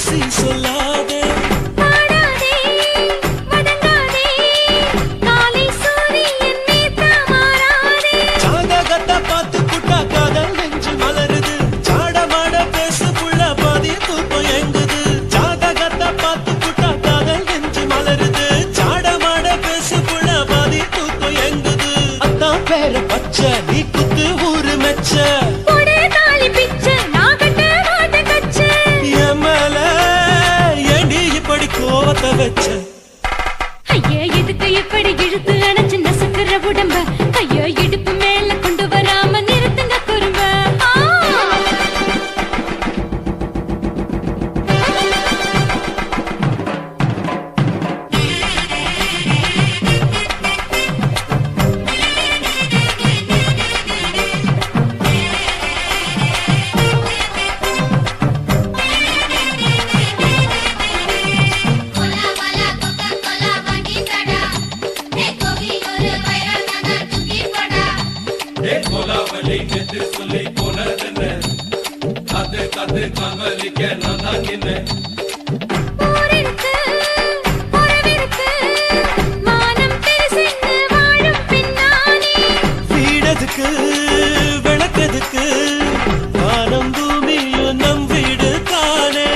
ஊசி சொல்லாதே ஜாதகத்தை பார்த்து புட்டா காதல் நெஞ்சு மலருது சாடமாட பேசு புள்ள பாதி தூக்கம் எங்குது ஜாதகத்தை பார்த்து புட்டா காதல் நெஞ்சு மலருது சாடமாட பேசு புள்ள பாதி தூக்கம் எங்குது அத்தான் பேர பச்சை நீ குத்து ஊரு மெச்ச கோவத்தை வச்ச ஐயா எதுக்கு இப்படி இழுத்து அணைச்சு நசுக்கிற உடம்ப ஐயோ இடுப்பு மேல கொண்டு வராம நிறுத்துங்க குறும்ப வீடதுக்கு விளக்கதுக்கு வானம் பூமியும் நம் வீடு தானே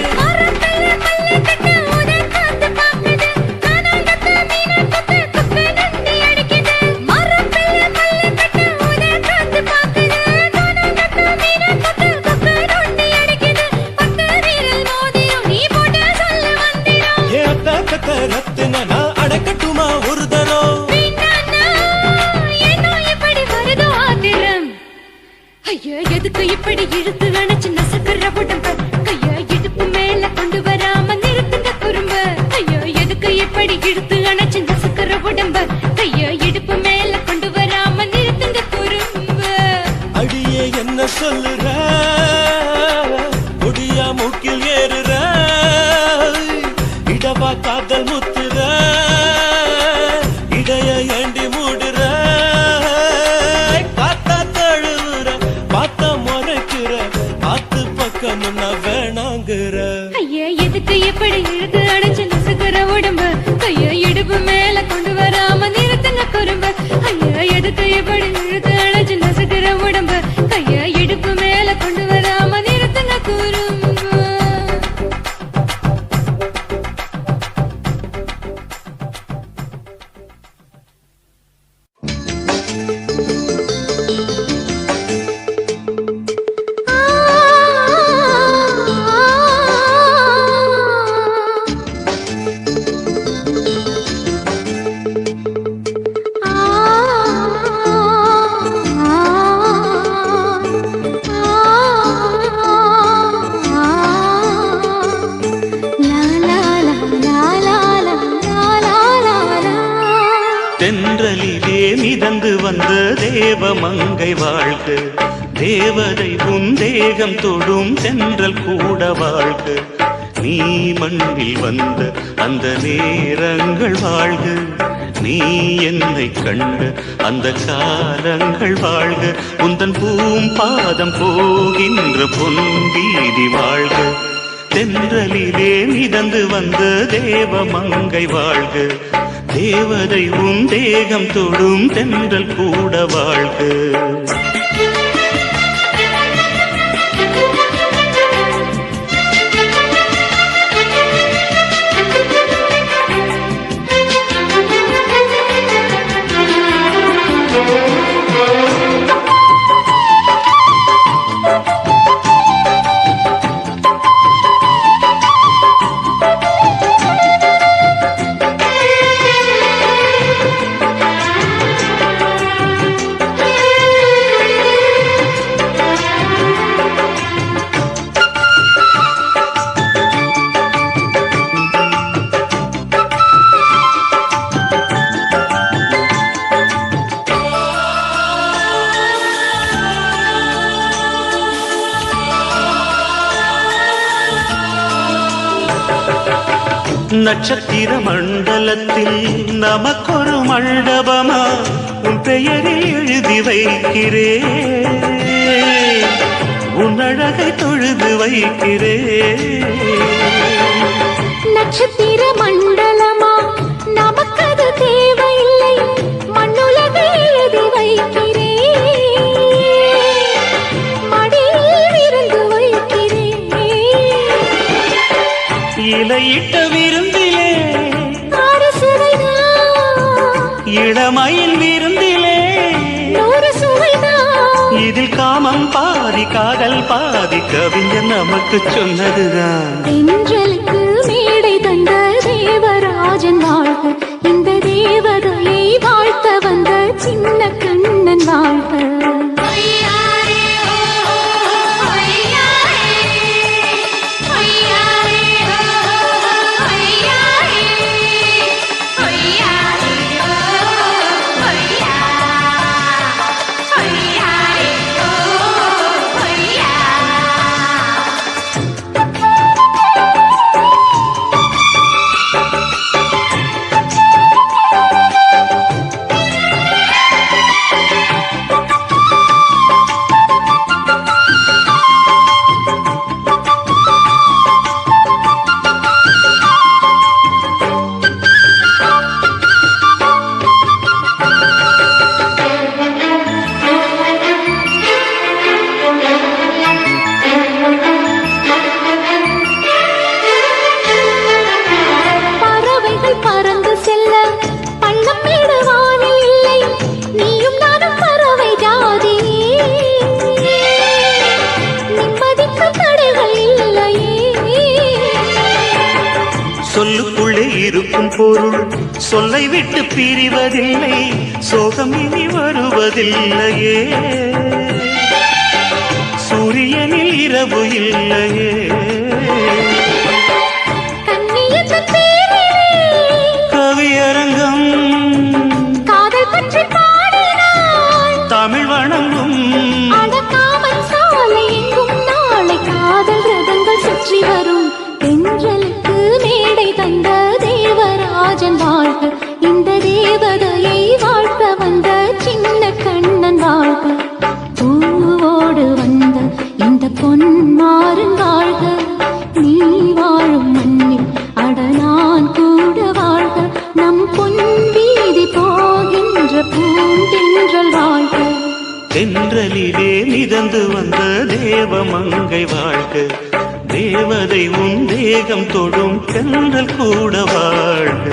ரத்தின நான் அடக்கட்டுமா ஒரு தரம் ஐயா எதுக்கு இப்படி இழுத்து அணைச்சு நசுக்கிற உடம்ப கையா இடுப்பு மேல கொண்டு வராம நிறுத்துங்க குறும்ப ஐயா எதுக்கு இப்படி இழுத்து அணைச்சு நசுக்கிற உடம்ப கையா இடுப்பு மேல கொண்டு வராம நிறுத்துங்க குறும்ப அடியே என்ன சொல்லுற முடியா மூக்கில் ஏறுற இடவா காதல் முத்துற இடைய ஏண்டி மூடுற காத்தா தழுவுற பார்த்த முறைக்கிற காத்து பக்கம் முன்ன வேணாங்கிற ஐயா எதுக்கு எப்படி இழுத்து அடைச்சு நசுக்கிற உடம்பு கையா இடுப்பு மேல கொண்டு வராம நிறுத்துங்க குறும்ப ஐயா எதுக்கு எப்படி இழுத்து அடைச்சு நசுக்கிற உடம்பு கையா இடுப்பு மேல கொண்டு வராம நிறுத்துங்க குறும்ப தென்றலிலே மிதந்து வந்த தேவமங்கை வாழ்க தேவதை உன் தேகம் தொடும் தென்றல் கூட வாழ்க நீ மண்ணில் வந்த அந்த நேரங்கள் வாழ்க நீ என்னை கண்ட அந்த காலங்கள் வாழ்க உந்தன் பூம்பாதம் போகின்ற பொன் வீதி வாழ்க தென்றலிலே மிதந்து வந்த தேவமங்கை வாழ்க தேவதை உன் தேகம் தொடும் தென்றல் கூட வாழ்க நட்சத்திர மண்டலத்தில் நமக்கொரு மண்டபமா உன் பெயரில் எழுதி வைக்கிறேன் உன் அழகை தொழுது வைக்கிறேன் நட்சத்திர மண்டலமா நமக்கது தேவையில்லை மண்ணுலகை எழுதி வைக்கிறேன் மடியில் விருந்து வைக்கிறேன் இலையிட்ட விருந்திலே ஆறு சுவைதான் இளமையின் விருந்திலே நூறு சுவைதான் இதில் காமம் பாதி காதல் பாதி கவிஞர் நமக்கு சொன்னதுதான். தென்றலுக்கு மேடை தந்த தேவராஜன் வாழ்க இந்த தேவதையை வாழ்த்த வந்த சின்ன கண்ணன் வாழ்க சொல்லுக்குள்ளே இருக்கும் பொருள் சொல்லை விட்டு பிரிவதில்லை சோகம் இனி வருவதில்லையே சூரியனில் இரவு இல்லையே கவியரங்கம் காதல் பற்றி பாடினாள் தமிழ் வணங்கும் அடக்காமல் சாலை எங்கும் நாளை காதல் ரதங்கள் சுற்றி வரும் தென்றலுக்கு மேடை தந்த தேவராஜன் வாழ்க இந்த தேவதையை வாழ்த்த வந்த சின்ன கண்ணன் வாழ்க பூவோடு வந்த இந்த பொன்மாறன் வாழ்க நீ வாழும் மண்ணில் அட நான் கூட வாழ்க நம் பொன் வீதி போகின்ற பூந்தென்றல் வாழ்க தென்றலிலே மிதந்து வந்த தேவமங்கை வாழ்க தேவதை உன் தேகம் தொடும் தென்றல் கூட வாழ்க.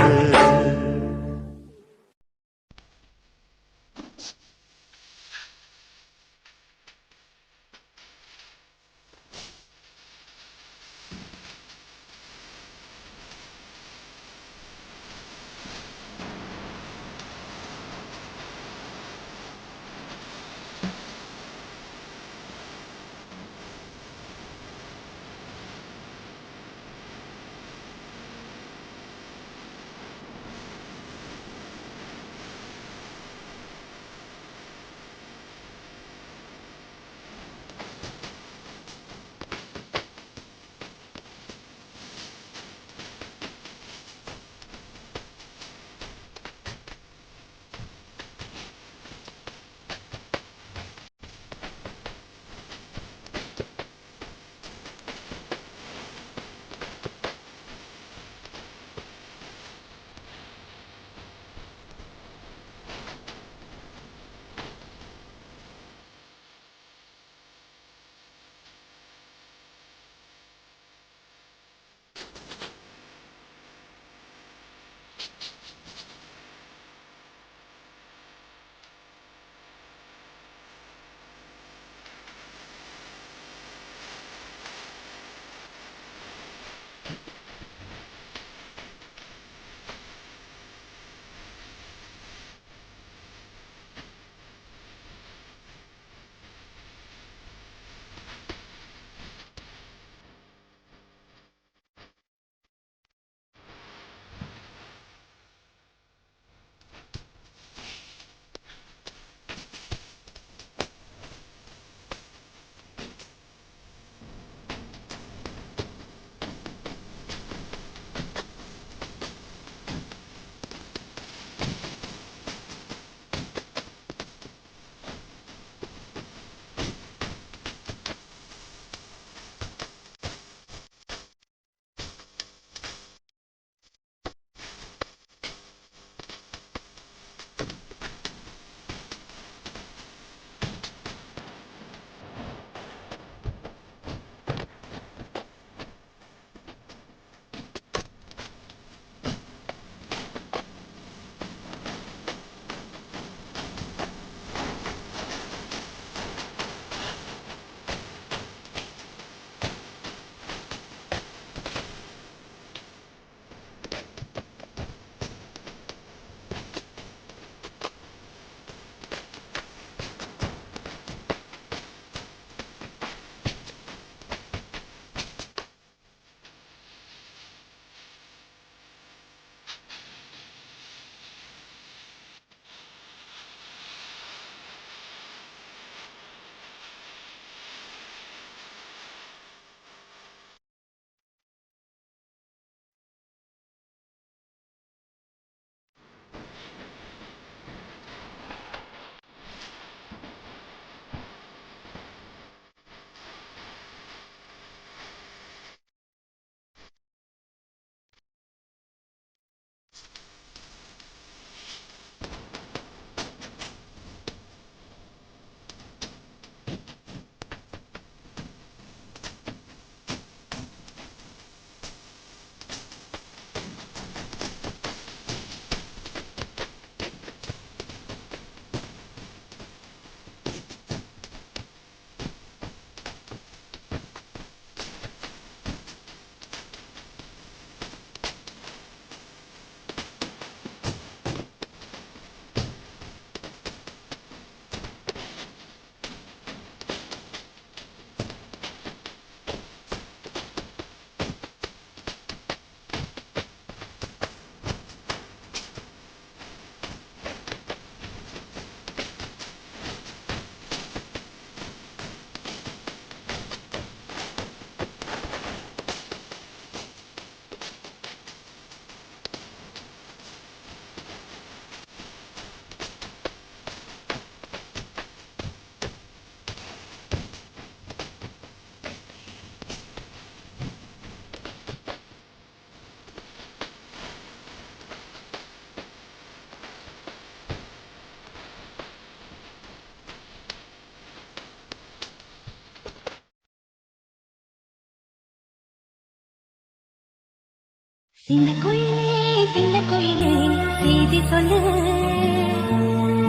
சின்ன குயிலே செய்தி சொல்லு,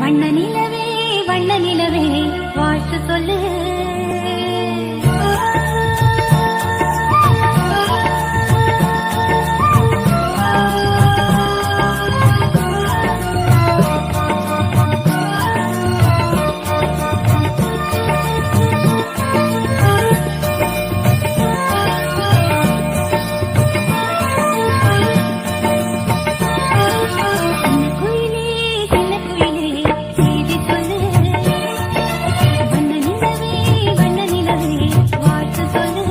வண்ண நிலவே வாழ்த்து சொல்லு. குயிலே செய்தி சொல்லு, வண்ண நிலவே வாழ்த்து சொல்லு.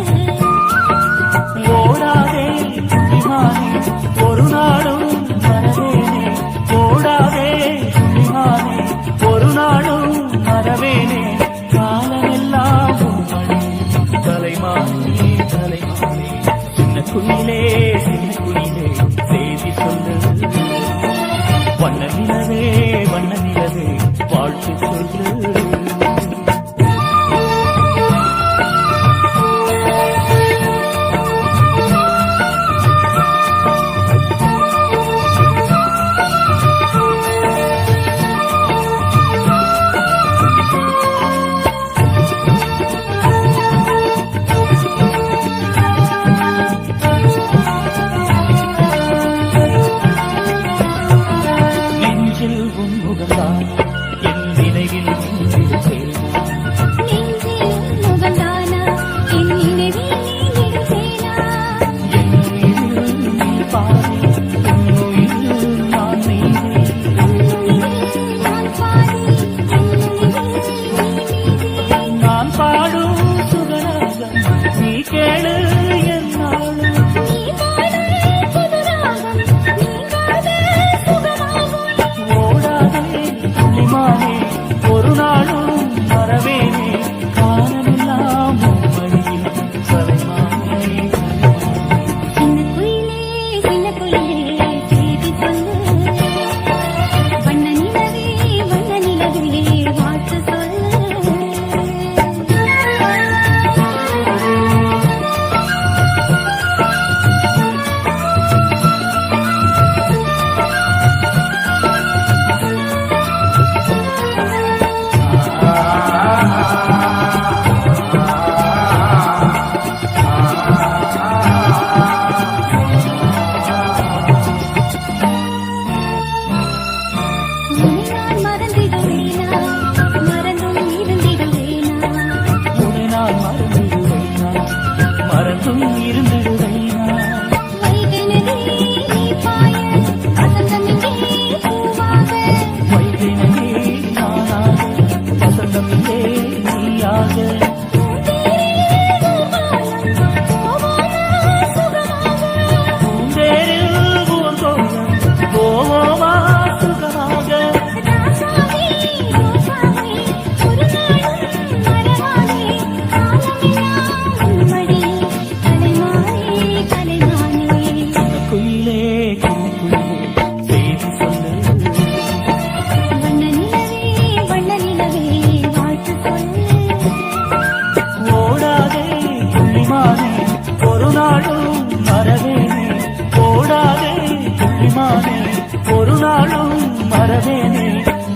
ஒரு நாளும் மறவேனே,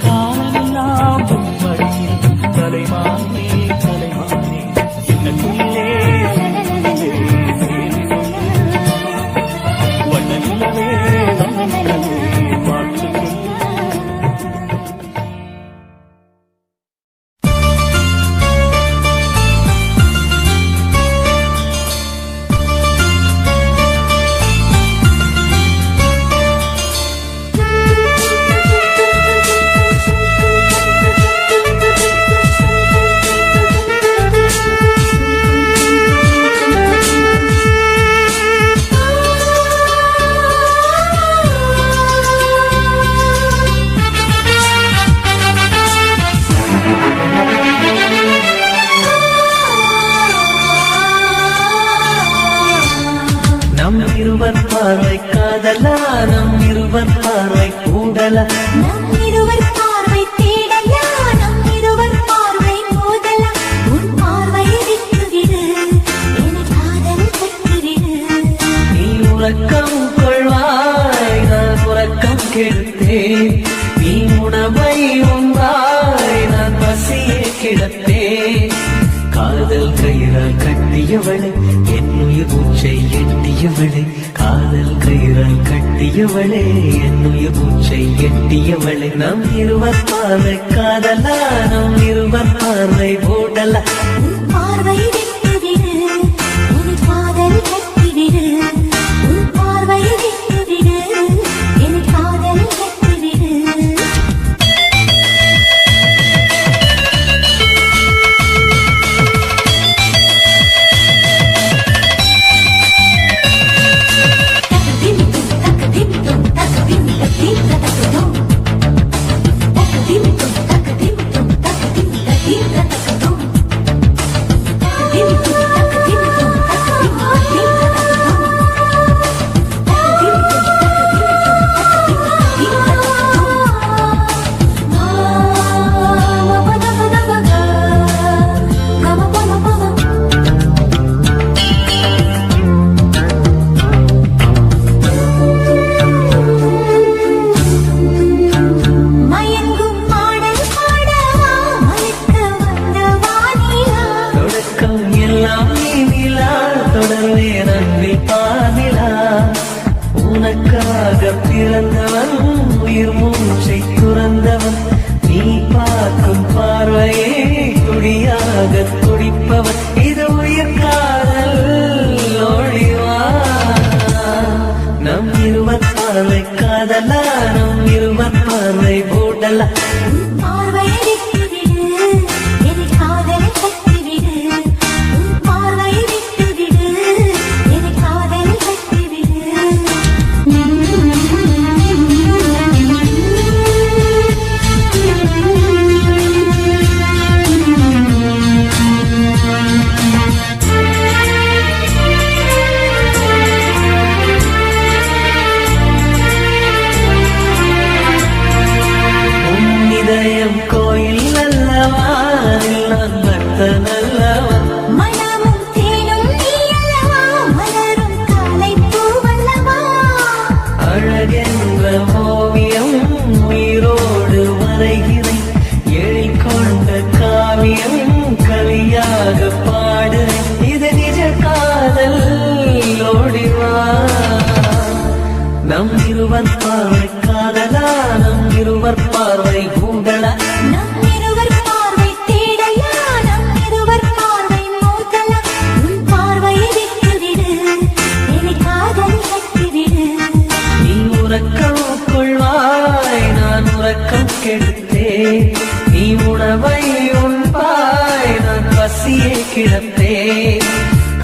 காலமெல்லாம் மடியில் கலைமானே சின்ன குயிலே வண்ண நிலவே வாழ்த்து. இருவர் பார்வை காதலா, நம் இருவர் பார்வை கூடலா, நம் இருவர் பார்வை தேடலா, நம் இருவர் பார்வை மோதலா. உன் பார்வையை விட்டுவிடு, என காதல் பெற்றுவிடு. நீ உறக்கம் கொள் கெடுத்தேன். நீ உணவை உண்டாய் நான் பசியை கிடத்தேன். காதல் கயிறால் கட்டியவளே என்னுயிர் மூச்சை எட்டியவளே. காதல் கயிறால் கட்டியவளே என்னுயிர் மூச்சை எட்டியவளே. நம் இருவர் பார்வை காதலா, நம் இருவர் பார்வை போடலா. பார்வை விட்டுவிடு என் காதல் கட்டிவிடு. உன் பார்வை விட்டுவிடு என் காதல் கட்டிவிடு. மயங்கும் பாடல் பாடவா மயக்க வந்த வானிலா. தொடக்கம் எல்லாம் நீ நிலா, தொடர்வே நன்றி பாதிலா. உனக்காக பிறந்தவன் உயிர் மூச்சை துறந்தவன். நீ பார்க்கும் பார்வையே துடியாக துடிப்பவன். இது உயிர் காதல் ஒளிவா. நம் இருவர் பார்வை காதலா, நம் இருவர் பார்வை போடலா. பார்வை விட்டுவிடு என் காதல் கட்டிவிடு. உன் பார்வை விட்டுவிடு என் காதல் கட்டிவிடு. உன் இதயம் கோயில் அல்லவா, அதில் நான் பக்தன் அல்லவா. மனமும் தேனும் நீ அல்லவா, மலரும் காலை பூவல்லவா. அழகென்ற ஓவியம் உயிரோடு வரைகிறேன். எழில் கொண்ட காவியம் கவியாக பாடுறேன். இது நிஜ காதல் ஓடிவா. நம் இருவர் பார்வை காதலா, நம் இருவர் பார்வை கூடலா. நம் இருவர் பார்வை தேடலா, நம் இருவர் பார்வை மோதலா. உன் பார்வையை விட்டுவிடு என் காதல் கட்டிவிடு. நீ உறக்கம் கொள்வாய் நான் உறக்கம் கெடுத்தேன். நீ உணவை உண்பாய் நான் பசியை கிடப்பேன்.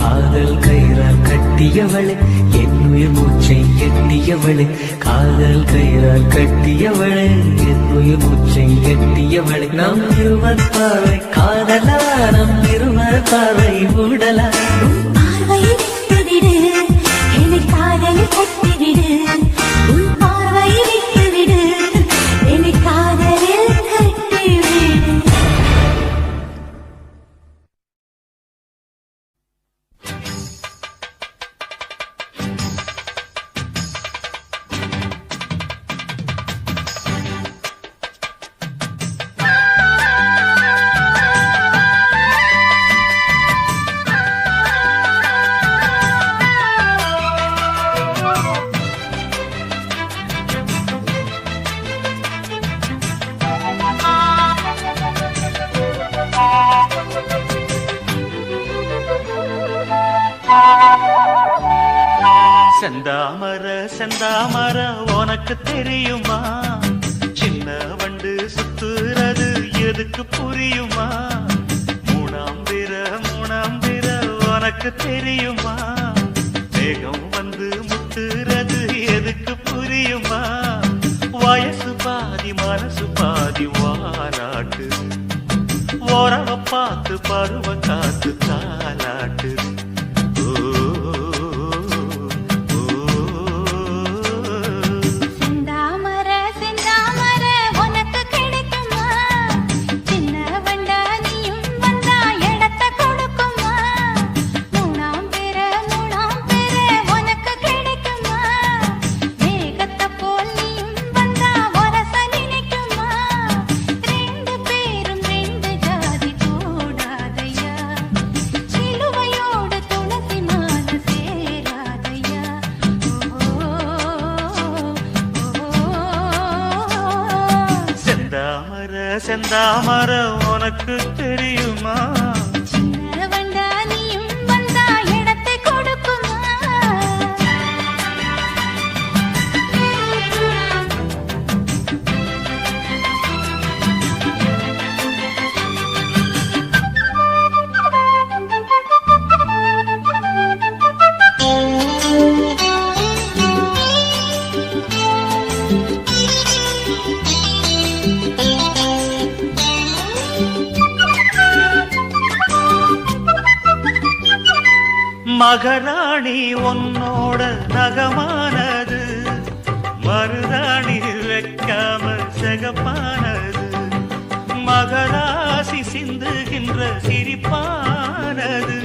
காதல் கயிறால் கட்டியவளே என்னுயிர் மூச்சை எட்டியவளே. காதல் கயிறால் கட்டியவளே என்னுயிர் மூச்சை எட்டியவளே. நம் இருவர் பார்வை காதலா, நம் இருவர் பார்வை உடலா. பார்வையை விட்டுவிடு என் காதல் கட்டிவிடு. உன் பார்வையை விட்டுவிடு என் காதலில் கட்டிவிடு. செந்தாமர செந்தாமர உனக்கு தெரியுமா? சின்ன வண்டு சுத்துறது எதுக்கு புரியுமா? மூணாம் பிற உனக்கு தெரியுமா? வேகம் வந்து முட்டுறது எதுக்கு புரியுமா? வயசு பாதி மனசு பாதி வாராட்டு. உறவ பார்த்து பருவ காத்து தாலாட்டு. செந்தாமர செந்தாமர உனக்கு கிடைக்குமா? சின்ன வண்டா நீயும் வந்தா இடத்த கொடுக்குமா? மூணாம் பிற உனக்கு கிடைக்குமா? வேகத்தை போல் நீயும் செந்தாமரை உனக்கு தெரியுமா? சின்ன வண்டா நீயும் வந்தா இடத்தை கொடுக்குமா? மகராணி உன்னோட நகமானது, மருதாணி வைக்காம சிகப்பானது, மகராசி சிந்துகின்ற சிரிப்பானது,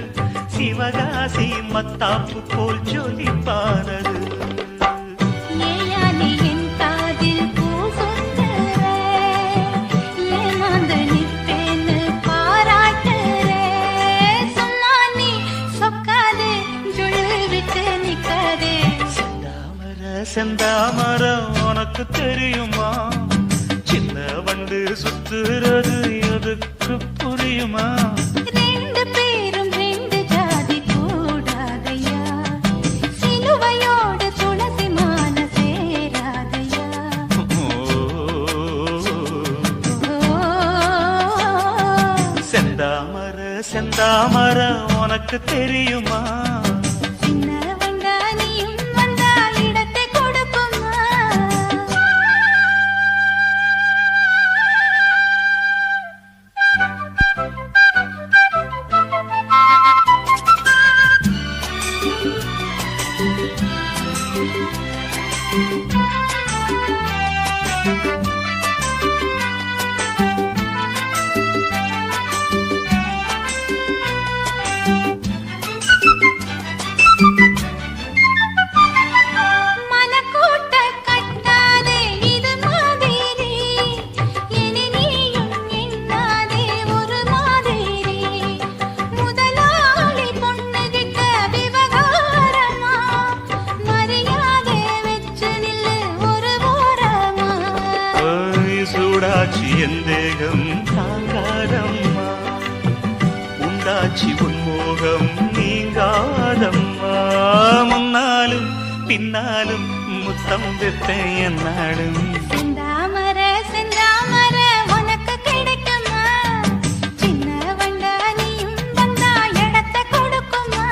சிவகாசி மத்தாப்பு போல் ஜொலிப்பானது. ஏயானே என் காதில் பூ சொந்தர, ஏமாந்து நிற்பேன்னு பாராட்டுற. சொன்னா நீ சொக்காதே, ஜுழு விட்டு நிக்காதே. செந்தாமரை உனக்கு தெரியுமா? சின்ன வண்டு சுத்துறது எதுக்கு புரியுமா? ரெண்டு பேரும் ரெண்டு ஜாதி கூடாதையா, சிலுவையோடு துளசி மாலை சேராதையா. செந்தாமரை செந்தாமரை உனக்கு தெரியுமா? சின்ன வண்டா நீயும் வந்தா இடத்தை கொடுக்குமா? மனக்கூட்ட கட்டாதே இது மாதிரி, இனி நீயும் எண்ணாதே ஒரு மாதிரி. முதலாளி பொண்ணுகிட்ட விவகாரமா, மரியாதை வச்சு நில்லு ஒரு ஓரமா. சூடாச்சி என் தேகம் தாங்காதம்மா, உண்டாச்சி உன்மோகம் நீங்காதம்மா. முன்னாலும் பின்னாலும் முத்தம் வைப்பேன் என்னாலும். செந்தாமரை செந்தாமரை உனக்கு கிடைக்குமா? சின்ன வண்டா நீயும் வந்தா இடத்தை கொடுக்குமா?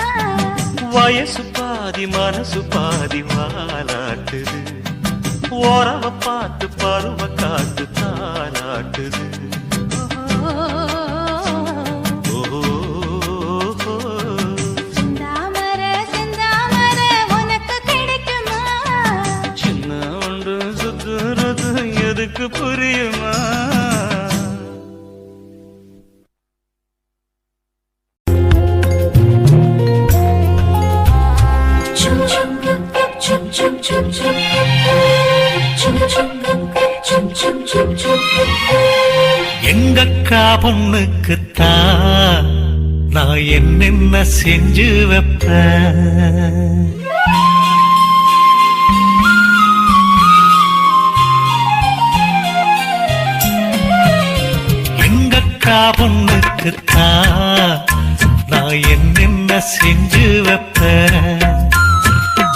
வயசு பாதி மனசு பாதி வாலாட்டுது, ஓரவ பார்த்து பருவ காத்து தாலாட்டுது. செந்தாமரை செந்தாமரை உனக்கு கிடைக்குமா? சின்ன ஒன்று சுத்துறது எதுக்கு புரியுமா? எங்கக்கா பொண்ணுக்குத்தான் நான் என்னென்ன செஞ்சு வைப்பேன். எங்கக்கா பொண்ணுக்குத்தான் நான் என்னென்ன செஞ்சு வைப்பேன்.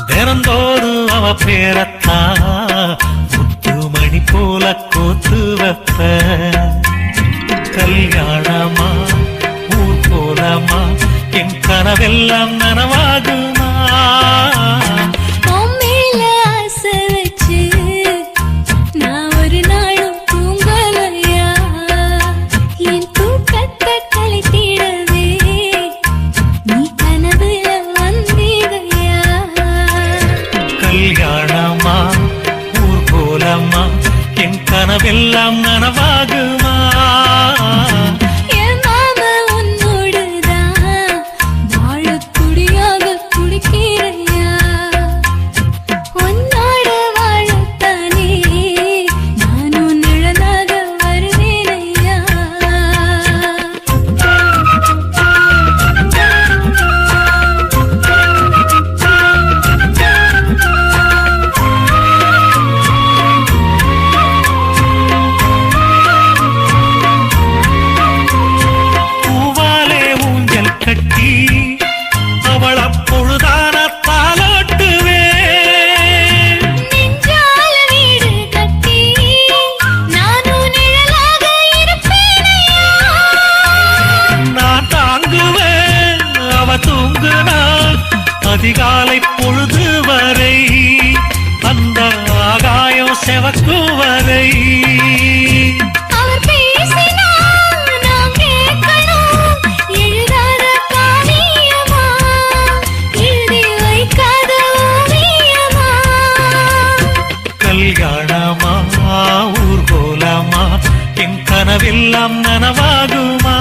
தினந்தோறும் அவ பேரத்தான் முத்துமணி போல கோத்து வைப்பேன். கல்யாணமா ஊர் போலமா என் கனவெல்லாம் நனவாகுமா? உன் மேல ஆசை வச்சு நான் ஒரு நாளும் தூங்கலையா, என் தூக்கத்தை கலைத்திடவே நீ கனவுல வந்திடையா. கல்யாணமா ஊர் போலமா என் கனவெல்லாம் நனவாகுமா? என் மாமா உன்னோடுதான் வாழத் துடியாக துடிக்கிறையா, உன்னோட வாழத்தானே நானும் நிழலாக வருவேனையா. கல்யாணமா ஊர்கோலமா என் கனவெல்லாம் நனவாகுமா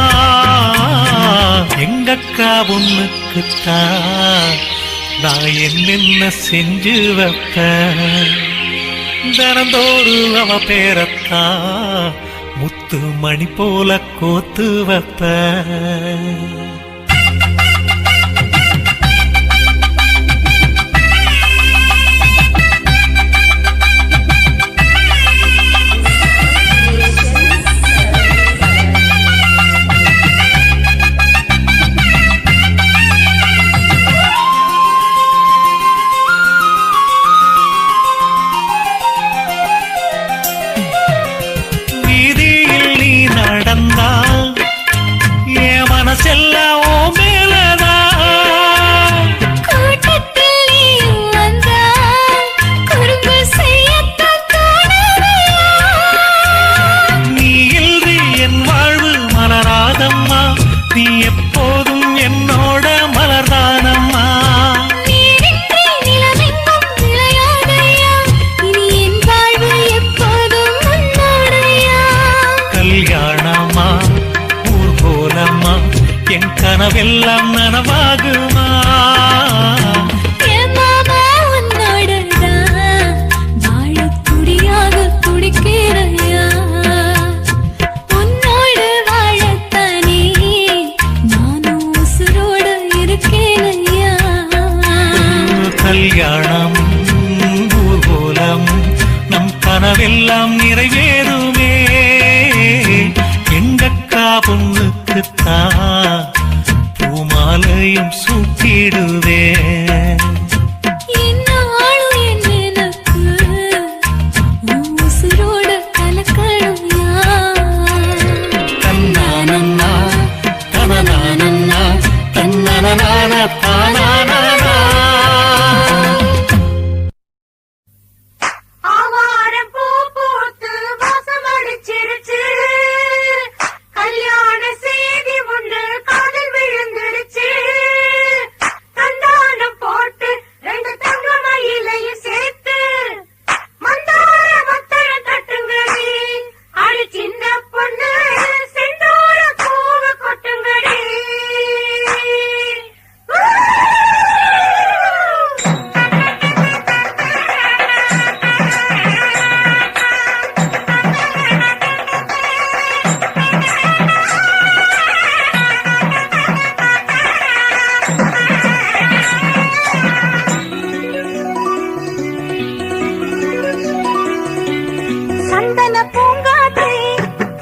எங்கக்கா பொண்ணுக்குத்தான் நான் என்னென்ன செஞ்சு வைப்ப தினந்தோறு அவ பேரத்தான் முத்து மணி போல கோத்து வைப்ப மனசெல்லாம் ஓ மேலதான் கூட்டத்தில் நீ வந்தா குறும்பு செய்யத்தான் தோணுதையா நீ இல்றி என் வாழ்வு மலராதம்மா நீ எப்போதும் என்னோட மலர்தானம்மா நீரின்றி நிலமெங்கும் நிலையாதையா இனி என் வாழ்வு எப்போதும் உன்னோடையா கல்யாணமா ஊர்கோலமா என் கனவெல்லாம் நனவாகுமா என் மாமா உன்னோடதான் வாழத் துடியாக துடிக்கிறையா உன்னோடு வாழத்தானே நானும் உசுரோடு இருக்கேனையா கல்யாணம் ஊர்கோலம் நம் கனவெல்லாம் நிறைவேறுமே எங்கக்கா பொண்ணுக்குத்தான் பூமாலையும் சூட்டிடுவேன் என்னாலும் என் எனக்கு உன் உசுரோடு கலக்கணும்யா தன்னானன்னா தனனானன்னா தன்னனனான தானானா ஆவாரம் பூ பூத்து வாசம் அடிச்சிருச்சு கல்யாண செய்தி ஒன்று காதில் விழுந்துருச்சு தந்தானம் போட்டு 2 தங்க மயிலையும் சேர்த்து மந்தார மத்தர தட்டுங்கடி அடி சின்ன பொண்ணு செந்தூர பூவ கொட்டுங்கடி சந்தன பூங்காற்றே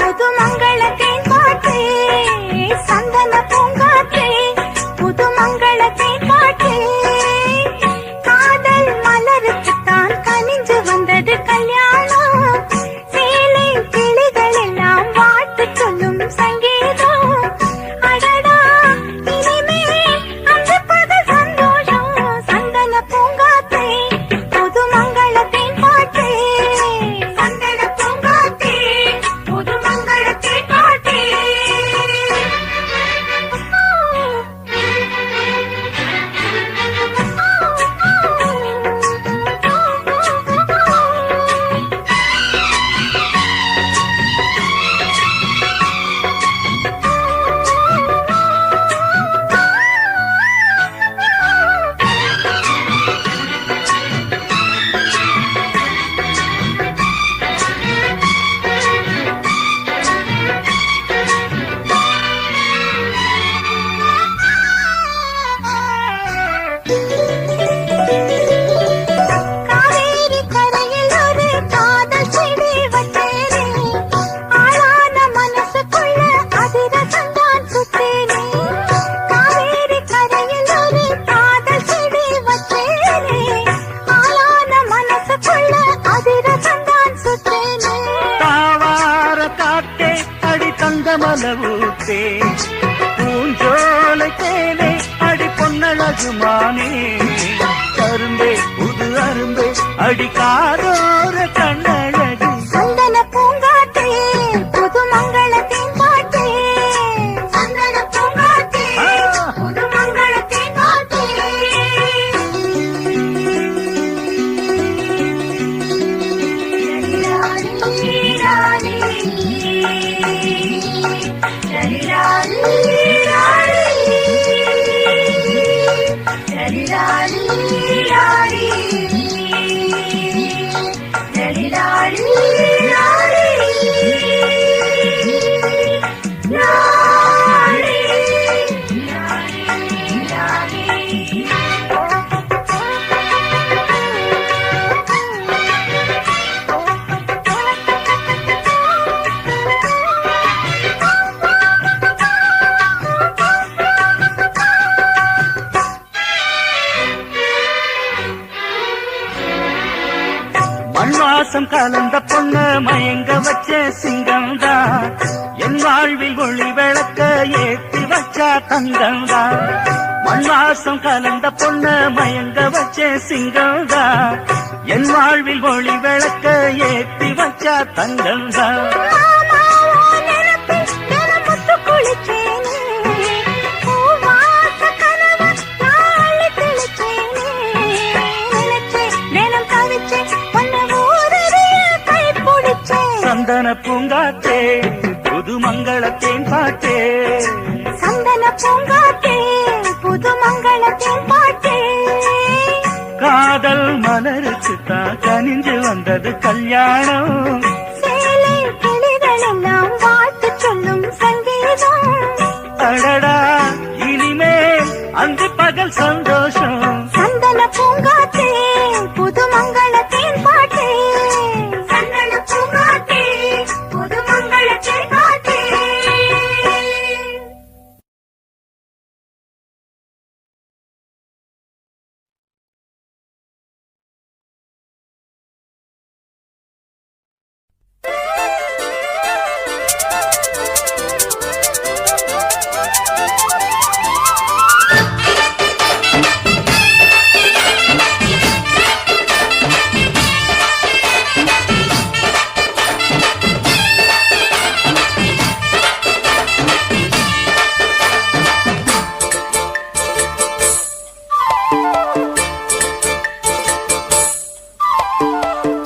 புது மங்களத்தை காற்றே சந்தன பூங்காற்றே புது மங்களத்தை காற்றே காதல் மலருக்குத்தான் கனிஞ்சு வந்தது கல்யாணம் சேலை கிளிகள் எல்லாம் வாழ்த்து சொல்லும் சங்கீதம் அடடா இனிமே அந்த பத சந்தோஷம் சந்தன பூங்காற்றே புது மங்களத்தை காற்றே சந்தன பூங்காற்றே புது மங்களத்தை காற்றே காவேரி கரையில் ஒரு காதல் செடி வச்சேனே ஆளான மனசுக்குள்ள அதிரசந்தான் சுத்தேனே காவேரி கரையில் ஒரு காதல் செடி வச்சேனே ஆளான மனசுக்குள்ள அதிரசந்தான் சுத்தேனே தாவார காட்டே அடி தங்கமலவூத்தே பூஞ்சோலை தேனே அடி பொன்னழகுமானே கரும்பே புது அரும்பே அடி காதோர கண்ணழகு சந்தன பூங்காற்றே புது மங்களத்தின் காற்றே சந்தன பூங்காற்றே புது மங்களத்தின் காற்றே மண்வாசம் கலந்த பொண்ணு மயங்க வச்ச சிங்கம்தான் என் வாழ்வில் ஒளி விளக்க ஏற்றி வச்சா தங்கம்தான் மண்வாசம் கலந்த பொண்ணு மயங்க வச்ச சிங்கம்தான் என் வாழ்வில் ஒளி விளக்க ஏற்றி வச்சா தங்கம்தான் சந்தன பூங்காத்தே புது மங்களத்தேன் பாட்டே சந்தன பூங்காத்தே புது மங்களத்தின் பாட்டே காதல் மலருக்கு தான் கனிஞ்சு வந்தது கல்யாணம் சேலை கிளிகள் எல்லாம் வாழ்த்து சொல்லும் சங்கீதம் அடடா இனிமேல் அங்கு பகல் சந்தோஷம் சந்தன பூங்காத்தே புது மங்களத்தின் பாட்டே சந்தன பூங்காத்தே புது மங்களத்தின் பாட்டே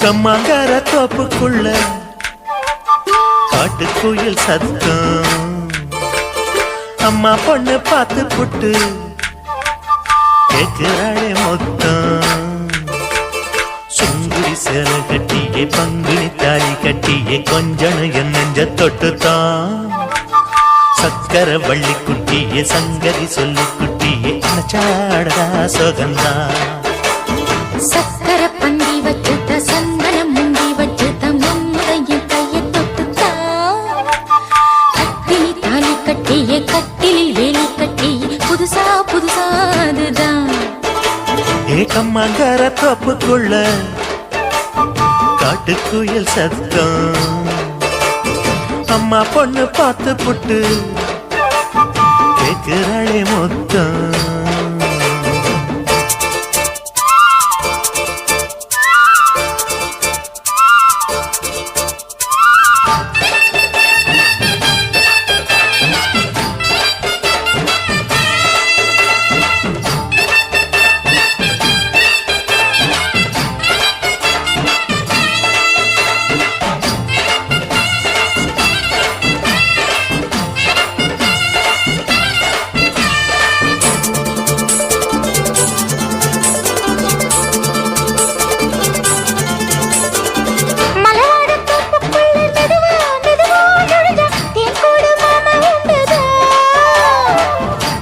கம்மாங்கார தோப்புக்குள்ள காட்டுக்குயில் சத்தம் அம்மா பொண்ணு பார்த்து புட்டு கேட்கிறாளே மொத்தம் சுங்குடி சேலை கட்டியே பங்குனி தாலி கட்டியே கொஞ்சம் என் நெஞ்ச தொட்டுத்தான் சக்கர வள்ளி குட்டியே சங்கதி சொல்லி குட்டியே அனச்சாடா சுகந்தான் சக்கர பந்தி வச்சுட்ட சந்தனம் முந்தி வச்சுட்ட முன்முறைய கைய தொட்டுத்தா கட்டினி தாலி கட்டிய கட்டிலில் வேலி கட்டி புதுசா புதுசா அதுதான் ஏகம்மாங்கார தோப்புக்குள்ள காட்டுக்குயில் சத்தம் அம்மா பொண்ணு பார்த்து புட்டு கேட்கிறாளே மொத்தம்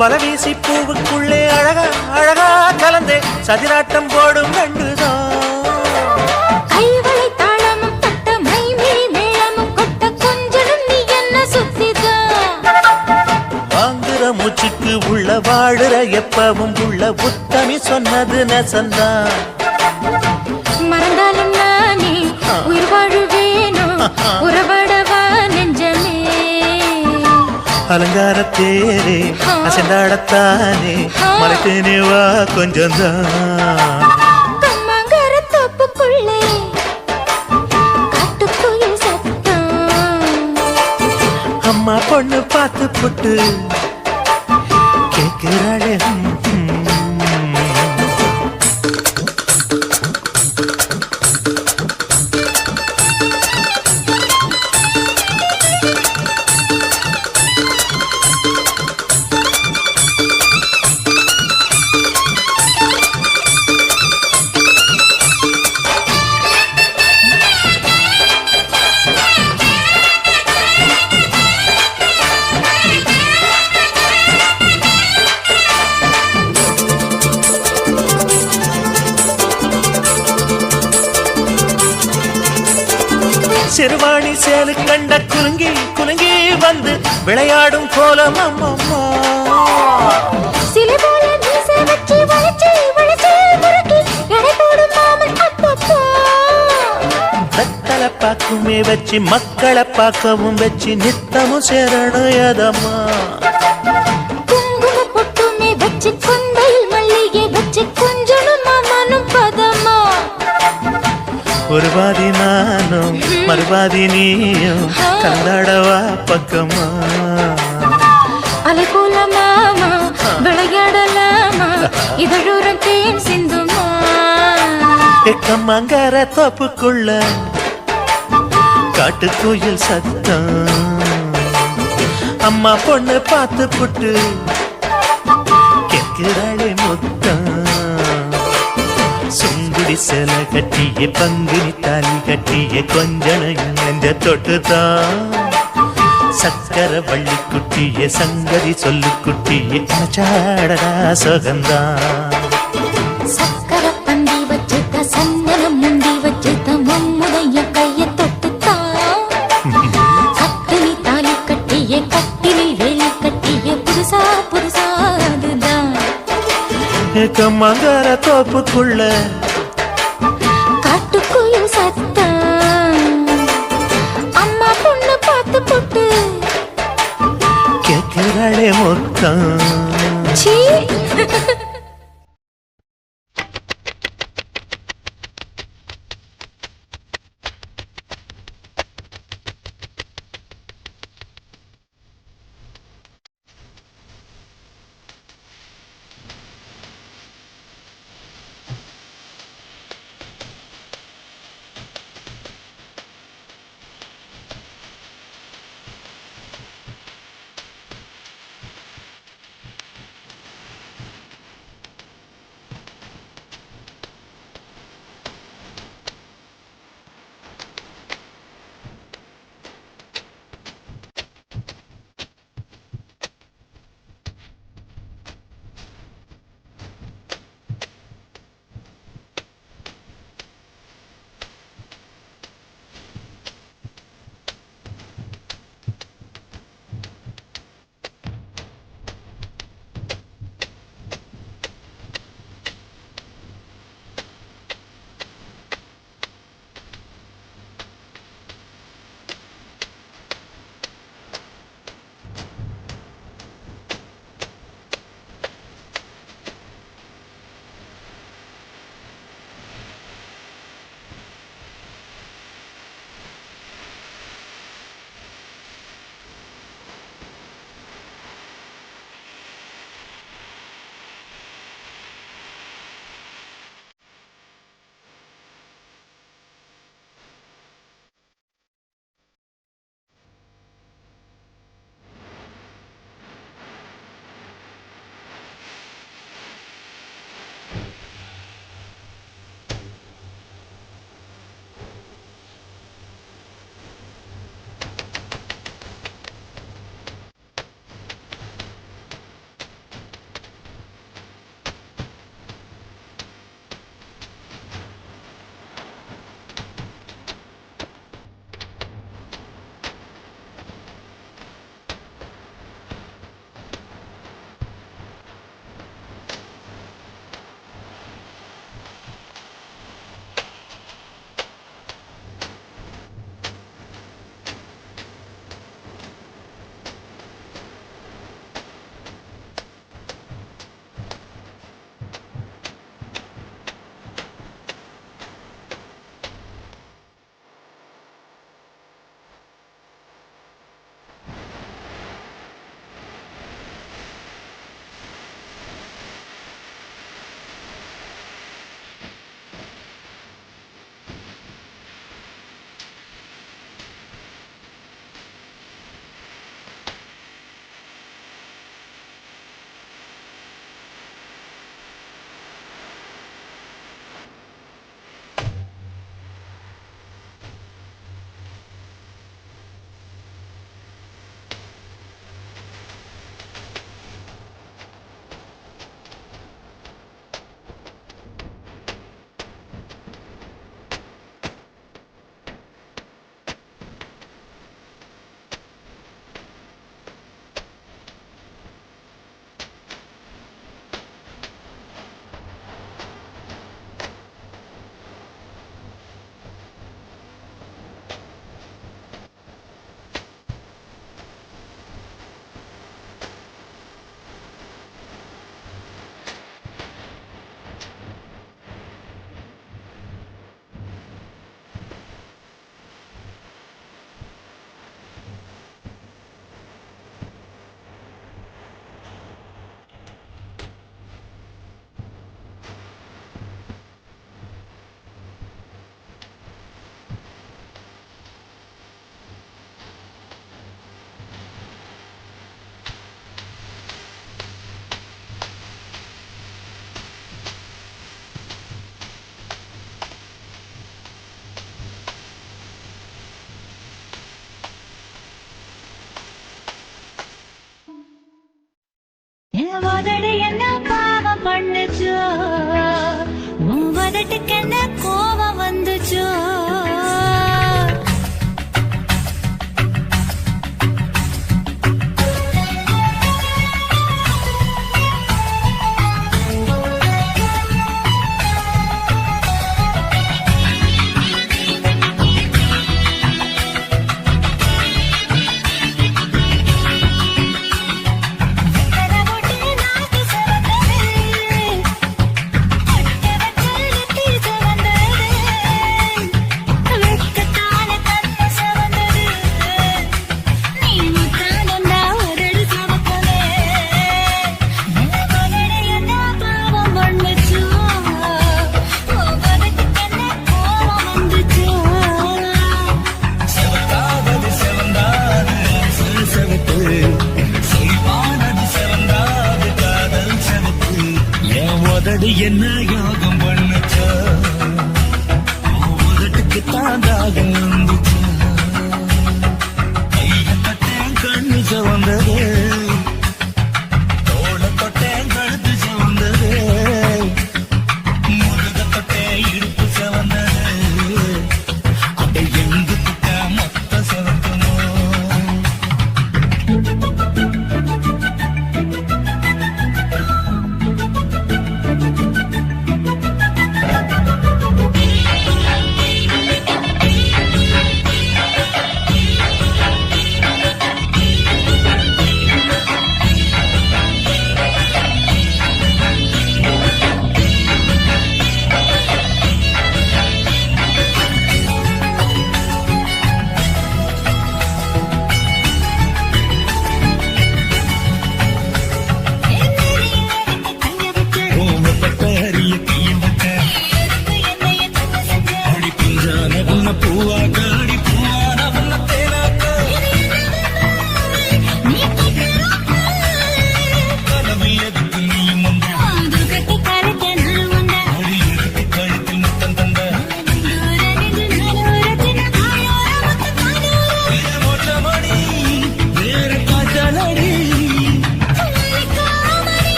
பலவீசி பூவுக்குள்ளே அழகா அழகா கலந்தே சதிராட்டம் போடும் ரெண்டுதான் கைவளை தாளமும் தட்ட மைமிழி மேளமும் கொட்ட கொஞ்சம் நீ என்ன சுத்திதான் வாங்குற மூச்சுக்கு உள்ள வாழுற எப்பவும் உள்ள புத்தமி சொன்னது நெசந்தான் மறந்தாலும் நானே உயிர் வாழுவேனோ உறவாடவா நெஞ்சமே அலங்கார தேரே அசைந்தாடத்தானே மறைத்தேனே வா கொஞ்சம் தான் கம்மாங்கார தோப்புக்குள்ளே காட்டுக்குயில் சத்தம் அம்மா பொண்ணு பார்த்து புட்டு கேட்கிறாளே சிறுவாணி சேலு கண்ட குலுங்கி குலுங்கி வந்து விளையாடும் கோலம் அம்மம்மா சிலை போல மீசை வச்சு வளைச்சு வளைச்சு முறுக்கி எடை போடும் மாமன் அப்பப்பா பழக்குமே வச்சு மக்களை பார்க்கவும் வச்சு நித்தமும் சேரணும் எதம்மா. குங்கும பொட்டுமே வச்சு கொந்தையில் மல்லிகை வச்சு கொஞ்சனும் மாமனும் பதமா. ஒரு பாதி நானும் மறுபாதி நீயும் கலந்தாடவா பக்கமா. அலை போல மாமா விளையாடலாமா இதழோரம் தேன் சிந்துமா. எக்கம்மங்கர தோப்புக்குள்ள காட்டுக்குயில் சத்தம். அம்மா பொண்ணு பார்த்து புட்டு கேட்கிறாளே முத்தம். சுங்குடி சேல கட்டிய பங்குனி தாலி கட்டிய கொஞ்சனையும் நெஞ்ச தொட்டுதான். சக்கர வள்ளி குட்டிய சங்கதி சொல்லு குட்டிய சாடடா சுகந்தான். சக்கர பந்தி வச்சுட்ட சந்தனம் முந்தி வச்சுட்ட மம்முடைய கைய தொட்டுத்தான். கட்டினி தாலி கட்டிய கட்டிலில் வேலி கட்டிய புதுசா புதுசா அதுதான். எக்கம்மங்கர தோப்புக்குள்ள காட்டுக்குயில் சத்தம். அம்மா பொண்ணு பார்த்து போட்டு கேட்கிறாளே மொத்தம். சீ.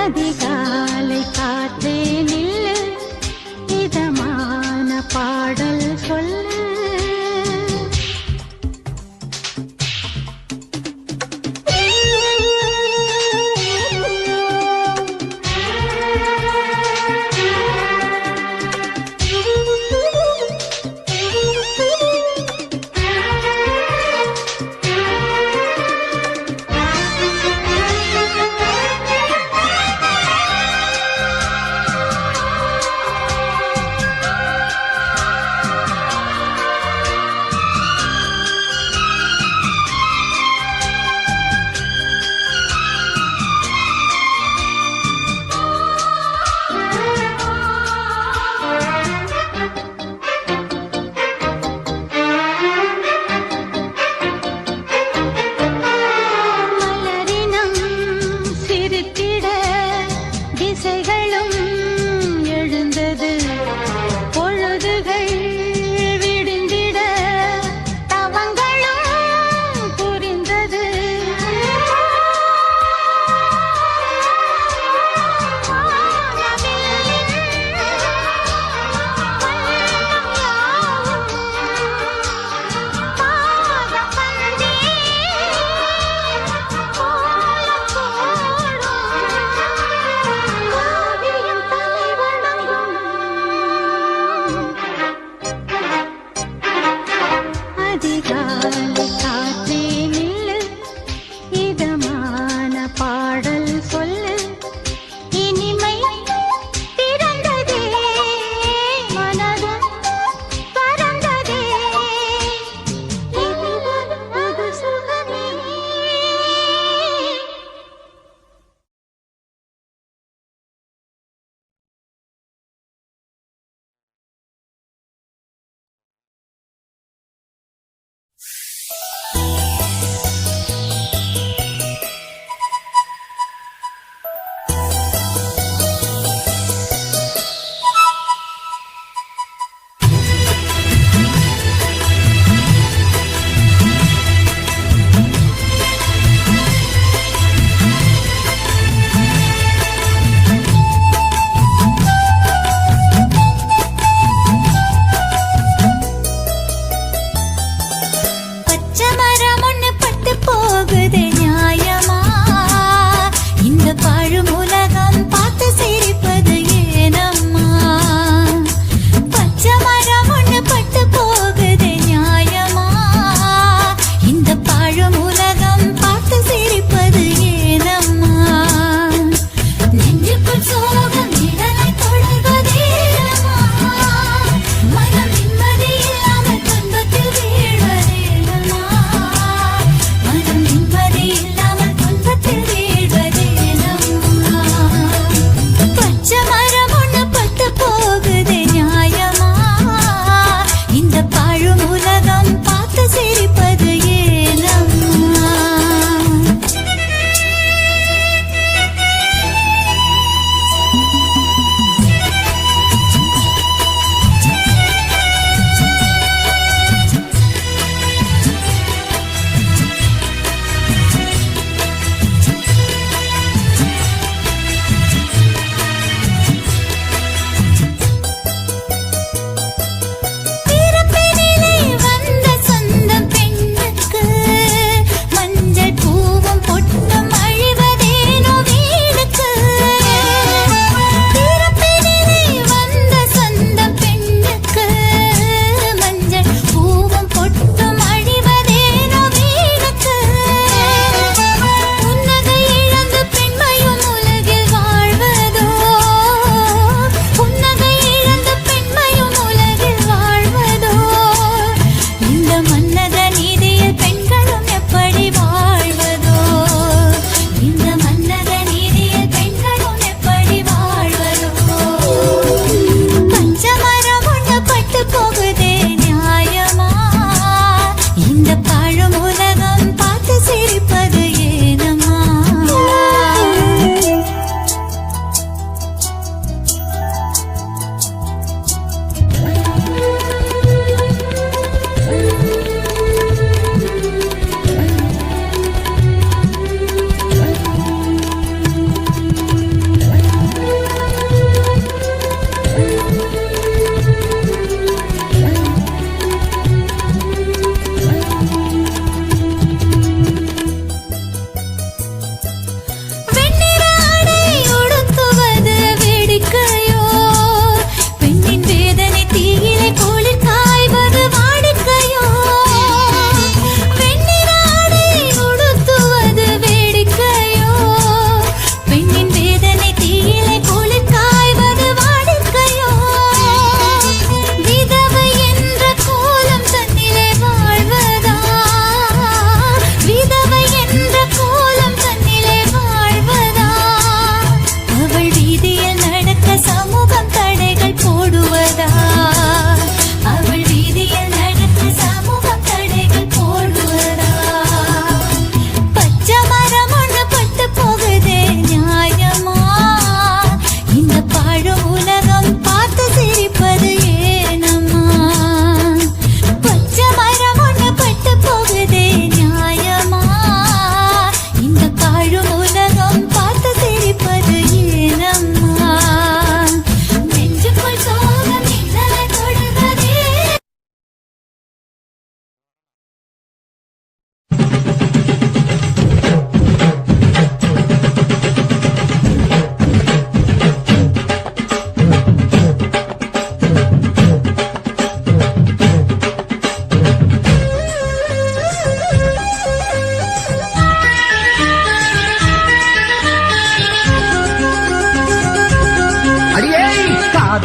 அதிகாலை காற்றே நில்லு இதமான பாடல் சொல்லு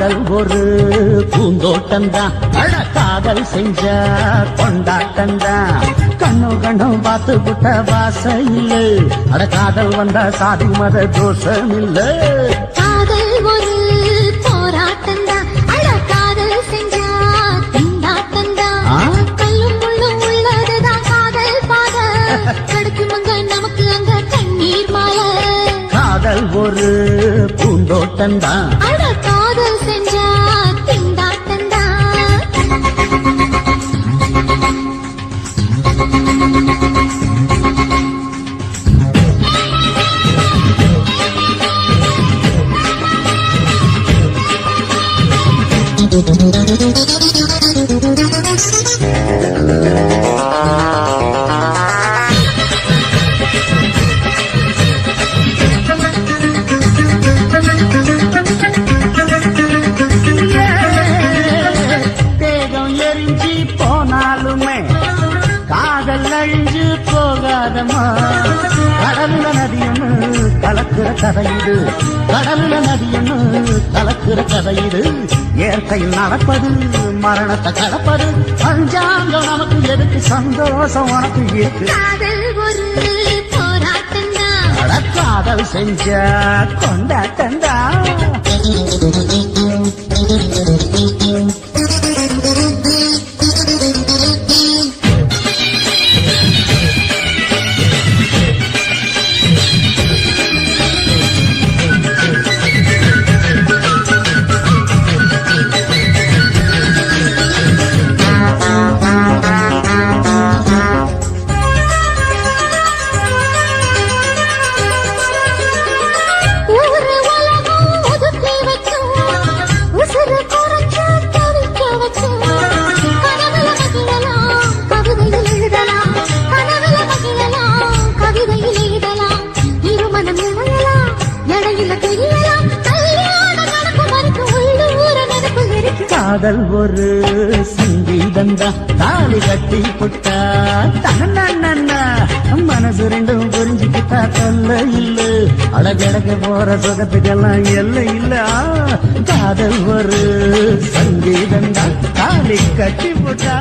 காதல் ஒரு பூந்தோட்டம்தான் அட காதல் செஞ்ச கொண்டாட்டம்தான் கண்ணும் பார்த்து விட்ட வாசையில் அட காதல் வந்தா சாதி மத தோஷம் இல்ல காதல் ஒரு போராட்டம்தான் அட காதல் செஞ்சா திண்டாட்டம்தான் கல்லும் முள்ளும் உள்ளதுதான் காதல் பாத கிடைக்கும் அங்க நமக்கு அங்க கண்ணீர் மாலை காதல் ஒரு பூந்தோட்டம்தான் அட காதல் செஞ்சா திண்டாட்டம்தான் தேகம் எரிஞ்சு போனாலுமே காதல் அழிஞ்சு போகாதமா கடல்ல நதியொன்னு கலக்குற கதையுது கடல்ல நதியொன்னு கலக்குற கதையுது இயற்கையில் நடப்பது மரணத்தை கடப்பது பஞ்சாங்கம் நமக்கு எதுக்கு சந்தோஷம் உனக்கு இருக்கு காதல் ஒரு போராட்டம்தான் அட காதல் செஞ்ச கொண்டாட்டந்தா ஊரு உலகம் ஒதுக்கி வைக்கும் உசுறு குறைச்சு தவிக்க வைக்கும் கனவுல மகிழலாம் கவிதையில் எழுதலாம் கனவுல மகிழலாம் கவிதையில் எழுதலாம் இருமனம் இணையலாம் இடையில தெரியலாம் கல்யாணம் நடக்கும் வரைக்கும் உள்ளூர நடப்பு இருக்கு காதல் ஒரு சங்கீதந்தா தாலி கட்டி புட்டா தன்னா மனசு ரெண்டும் புரிஞ்சுக்கிட்டா தொல்ல இல்ல அழகழக போற சுகத்துக்கெல்லாம் எல்லை இல்ல காதல் ஒரு சங்கீதந்தா தாலி கட்டி புட்டா